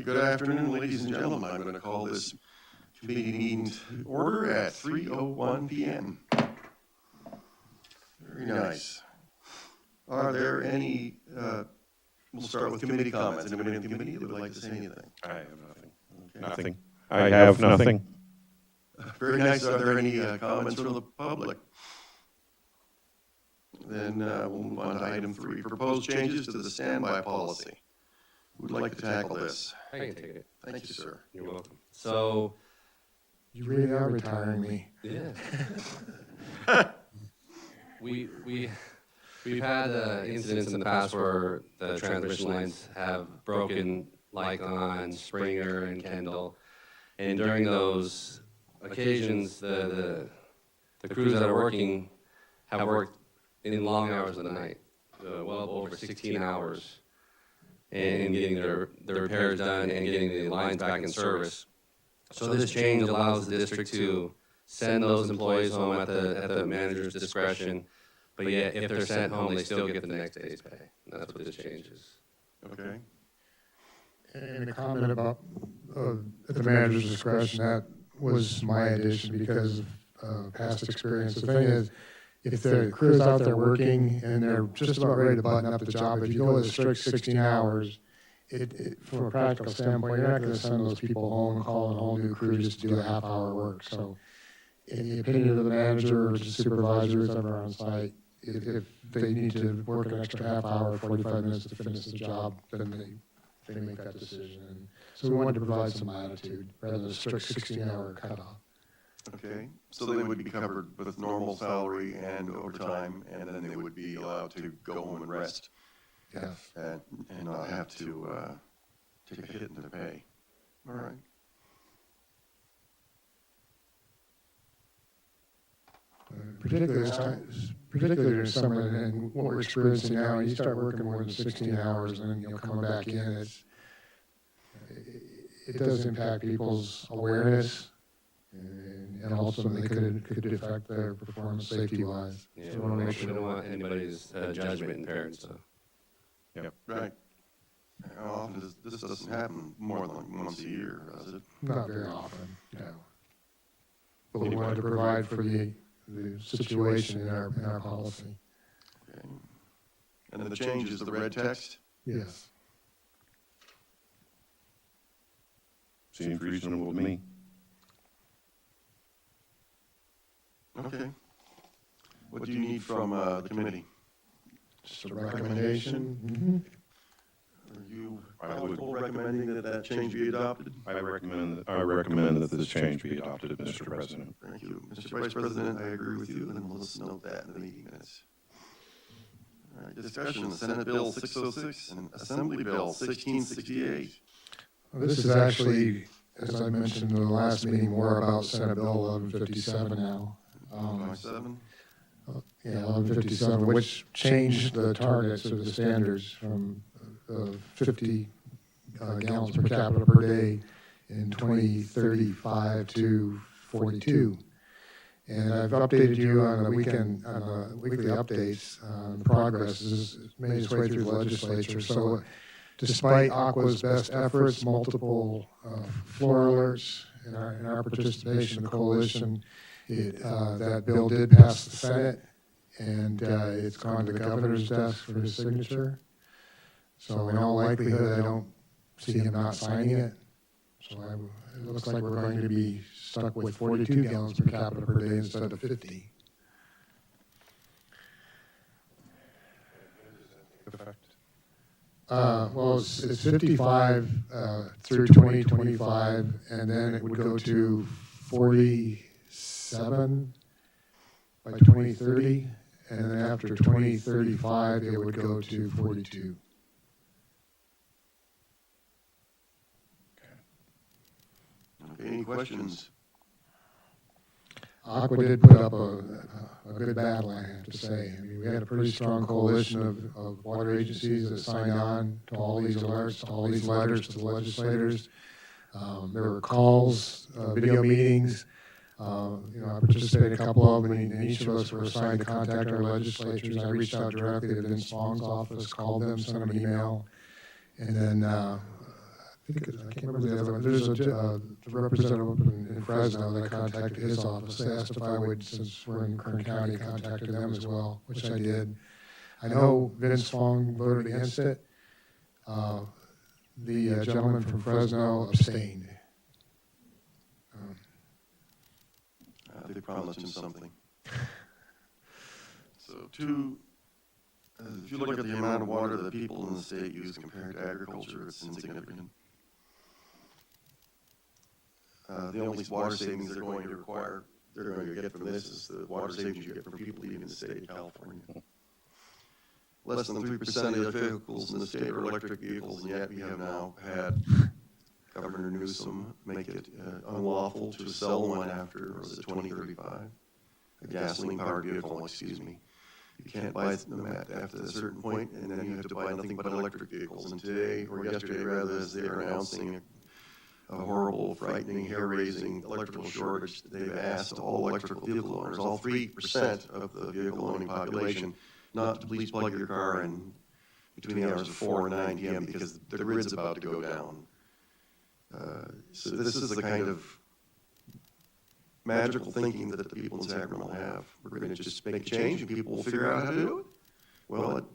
Good afternoon, ladies and gentlemen. I'm going to call this committee meeting to order at 3:01 p.m. Very nice. Are there any, we'll start with committee comments. Anybody in the committee that would like to say anything? I have nothing. Okay. Nothing. I have nothing. Very nice. Are there any comments from the public? Then we'll move on to item 3, proposed changes to the standby policy. Who would like to tackle this? I can take it. Thank you, sir. You're welcome. So, You really are retiring me. yeah. We've had incidents in the past where the transmission lines have broken, like on Springer and Kendall. And during those occasions, the crews that are working have worked in long hours of the night, well over 16 hours, and getting their repairs done and getting the lines back in service. So this change allows the district to send those employees home at the manager's discretion, but yet if they're sent home, they still get the next day's pay. And that's what this change is. Okay. And a comment about at the manager's discretion, that was my addition because of past experience. The thing is, if the crew's out there working and they're just about ready to button up the job, if you go with a strict 16 hours, from a practical standpoint, you're not going to send those people home and call a whole new crew just to do a half-hour work. So in the opinion of the manager or the supervisors that are on site, if they need to work an extra half hour, 45 minutes to finish the job, then they make that decision. And so we wanted to provide some latitude rather than a strict 16-hour cutoff. Okay, so they would be covered with normal salary and overtime, and then they would be allowed to go home and rest. Yes. And not have to take a hit in the pay. All right. Particularly during summer and what we're experiencing now, you start working more than 16 hours and then coming back in, it does impact people's awareness and ultimately could affect their performance safety-wise. Yeah, so we want to make sure we don't want anybody's judgment impaired. So. Yep. Right. How often does this doesn't happen more than once a year, does it? Not very often, no. But we wanted to provide for the situation in our policy. Okay. And then the change is the red text? Yes. Seems reasonable to me. Okay. What do you need from the committee? Just a recommendation. Are you recommending that change be adopted? I recommend that this change be adopted, Mr. President. Thank you. Mr. Vice President, I agree with you, and we'll just note that in the meeting minutes. All right, discussion, Senate Bill 606 and Assembly Bill 1668. Well, this is actually, as I mentioned in the last meeting, more about Senate Bill 1157 now. 7? Yeah, 1157, which changed the targets or the standards from 50 gallons per capita per day in 2035 to 42. And I've updated you on the weekend, on the weekly updates. The progress has made its way through the legislature. So despite Aqua's best efforts, multiple floor alerts in our participation in the coalition, that bill did pass the Senate, and it's gone to the governor's desk for his signature. So in all likelihood, I don't see him not signing it. So it looks like we're going to be stuck with 42 gallons per capita per day instead of 50. Well, it's 55 through 2025, and then it would go to 47 by 2030, and then after 2035, it would go to 42. Okay, any questions? Aqua did put up a good battle, I have to say. I mean, we had a pretty strong coalition of water agencies that signed on to all these alerts, to all these letters to the legislators. There were calls, video meetings. I participated in a couple of them, and each of us were assigned to contact our legislatures. I reached out directly to Vince Long's office, called them, sent them an email, and then I can't remember the other one. There's a representative up in Fresno that I contacted his office. They asked if I would, since we're in Kern County, contacted them as well, which I did. I know Vince Fong voted against it. The gentleman from Fresno abstained. They promised him something. So if you look at the amount of water that people in the state use compared to agriculture, it's insignificant. The only water savings they're going to get from this is the water savings you get from people leaving the state of California. Less than 3% of the vehicles in the state are electric vehicles, and yet we have now had Governor Newsom make it unlawful to sell one after, was it 2035? A gasoline-powered vehicle, excuse me. You can't buy them after a certain point, and then you have to buy nothing but electric vehicles. And today, or yesterday rather, as they are announcing a horrible, frightening, hair-raising electrical shortage, they've asked all electrical vehicle owners, all 3% of the vehicle-owning population, not to please plug your car in between the hours of 4 and 9 p.m. because the grid's about to go down. So this is the kind of magical thinking that the people in Sacramento have. We're going to just make a change and people will figure out how to do it. Well,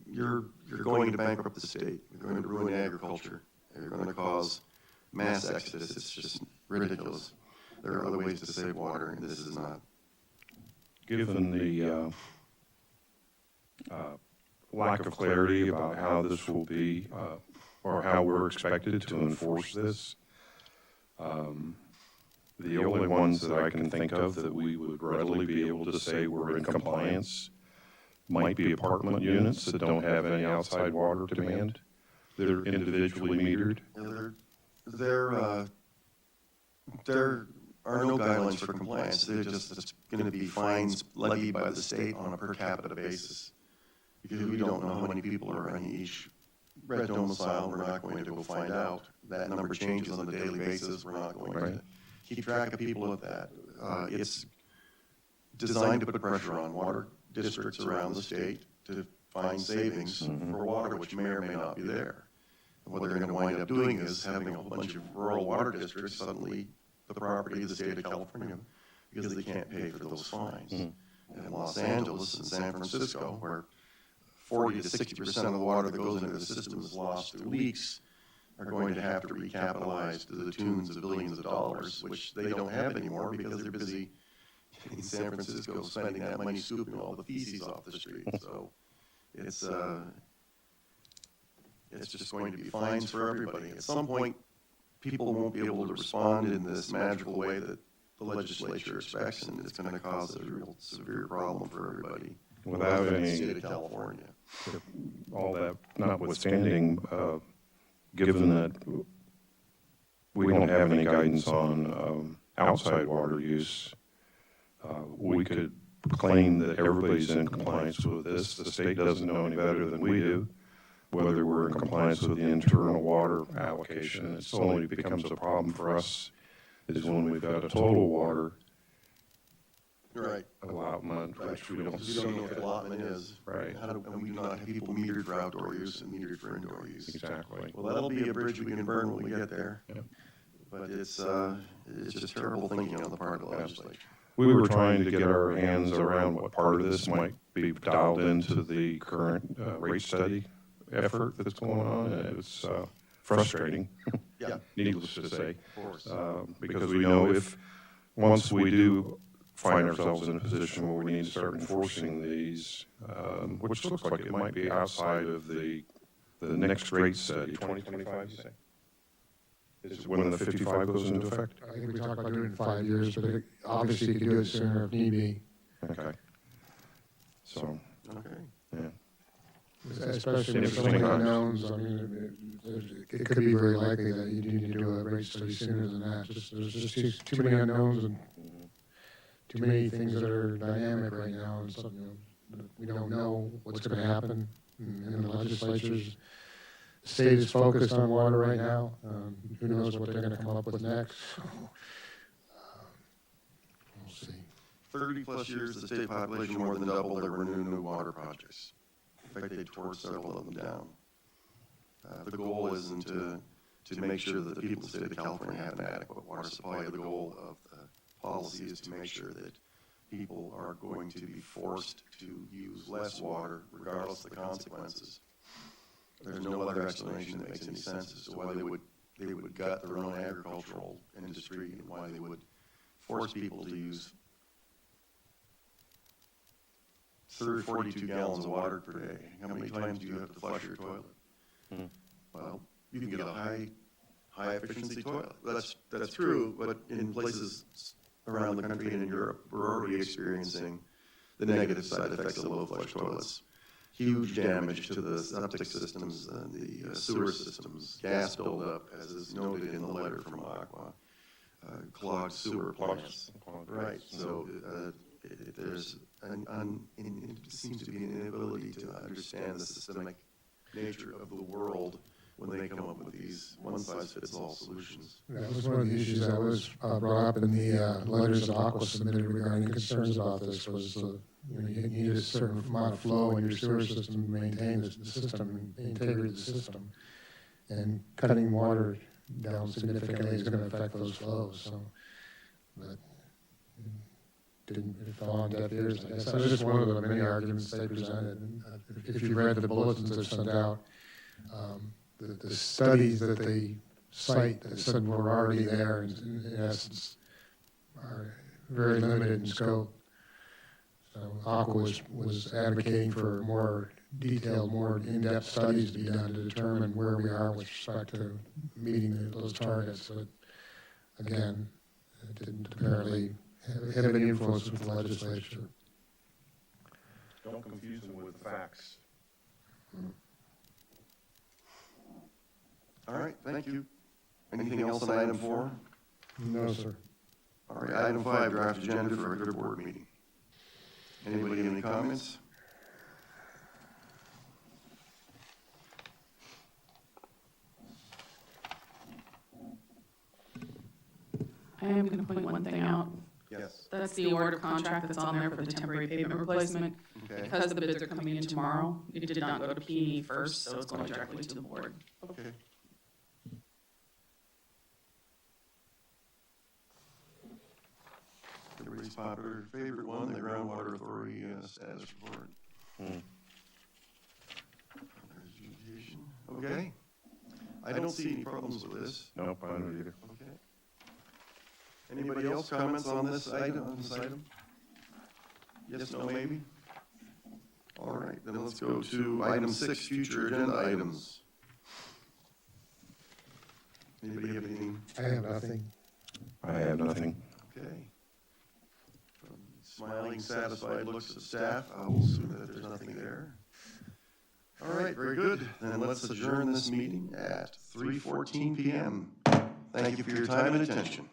you're going to bankrupt the state. You're going to ruin agriculture. You're going to cause mass exodus. It's just ridiculous. There are other ways to save water, and this is not. Given the lack of clarity about how this will be, or how we're expected to enforce this, the only ones that I can think of that we would readily be able to say we're in compliance might be apartment units that don't have any outside water demand. They're individually metered. There are no guidelines for compliance. It's going to be fines levied by the state on a per capita basis. Because we don't know how many people are in each red domicile. We're not going to go find out. That number changes on a daily basis. We're not going to keep track of people with that. It's designed to put pressure on water districts around the state to find savings for water, which may or may not be there. And what they're going to wind up doing is having a whole bunch of rural water districts suddenly the property of the state of California because they can't pay for those fines. And in Los Angeles and San Francisco, where 40 to 60% of the water that goes into the system is lost through leaks, are going to have to recapitalize to the tunes of billions of dollars, which they don't have anymore because they're busy in San Francisco spending that money scooping all the feces off the street. So it's just going to be fines for everybody. At some point, people won't be able to respond in this magical way that the legislature expects, and it's going to cause a real severe problem for everybody. Without in any, the state of California. all that notwithstanding, given that we don't have any guidance on outside water use, we could claim that everybody's in compliance with this. The state doesn't know any better than we do whether we're in compliance with the internal water allocation. It only becomes a problem for us is when we've got a total water Right. allotment, which we don't We see. don't know what the allotment is. Right. And we do not have people metered for outdoor use and metered for indoor use. Exactly. Well, that'll be a bridge we can burn when we get there. Yep. But it's just terrible thinking on the part of the legislature. We were trying to get our hands around what part of this might be dialed into the current rate study effort that's going on, and it's frustrating, Yeah, needless to say, of course. because we know if, once we do find ourselves in a position where we need to start enforcing these, which looks like it might be outside of the next rate study, 2025, you say? Is when the 55 goes into effect? I think we talked about doing it in 5 years, but obviously you could do it sooner if need be. Okay. So, Okay. yeah. Especially with so many unknowns, I mean, it could be very likely that you need to do a rate study sooner than that. There's just too many unknowns and too many things that are dynamic right now, and something, we don't know what's going to happen. And the legislature's, the state is focused on water right now. Who knows what they're going to come up with next? We'll see. 30-plus years, the state population more than doubled. There were new water projects. In fact, they tore several of them down. The goal isn't to to make sure that the people of the state of California have an adequate water supply. The goal of the policy is to make sure that people are going to be forced to use less water regardless of the consequences. There's no other explanation that makes any sense as to why they would gut their own agricultural industry and why they would force people to use 42 gallons of water per day. How many times do you have to flush your toilet? Well, you can get a high efficiency toilet. That's true, but in places around the country and in Europe, we're already experiencing the negative side effects of low flush toilets. Huge damage to the septic systems, the sewer systems, gas buildup, as is noted in the letter from Aqua, clogged sewer plants. Right, so there's it seems to be an inability to understand the systemic nature of the world when they come up with these one-size-fits-all solutions. That was one of the issues that was brought up in the letters that Aqua submitted regarding concerns about this was you need a certain amount of flow in your sewer system to maintain the system, the integrity of the system. And cutting water down significantly is going to affect those flows. So, but it fell on deaf ears. I guess that was just one of the many arguments they presented. And, if you read the bulletins they sent out, the studies that they cite that said were already there, in essence, are very limited in scope. So Aqua was advocating for more detailed, more in-depth studies to be done to determine where we are with respect to meeting those targets. But again, it didn't apparently have any influence with the legislature. Don't confuse them with facts. All right, thank you. Anything else on item 4? No, sir. All right, item 5, draft agenda for a regular board meeting. Anybody have any comments? I am going to point one thing out. Yes. That's the award of contract that's on there for the temporary pavement replacement. Okay. Because the bids are coming in tomorrow, it did not go to P&E first, so it's going directly to the board. Okay. Everybody's popular favorite one, the groundwater authority status report. Okay. I don't see any problems with this. Nope, I don't either. Okay. Anybody else comments on this item? Yes, no, maybe? All right, then let's go to item 6, future agenda items. Anybody have anything? I have nothing. I have nothing. Okay. From smiling, satisfied looks of staff, I will assume that there's nothing there. All right, very good. Then let's adjourn this meeting at 3:14 p.m. Thank you for your time and attention.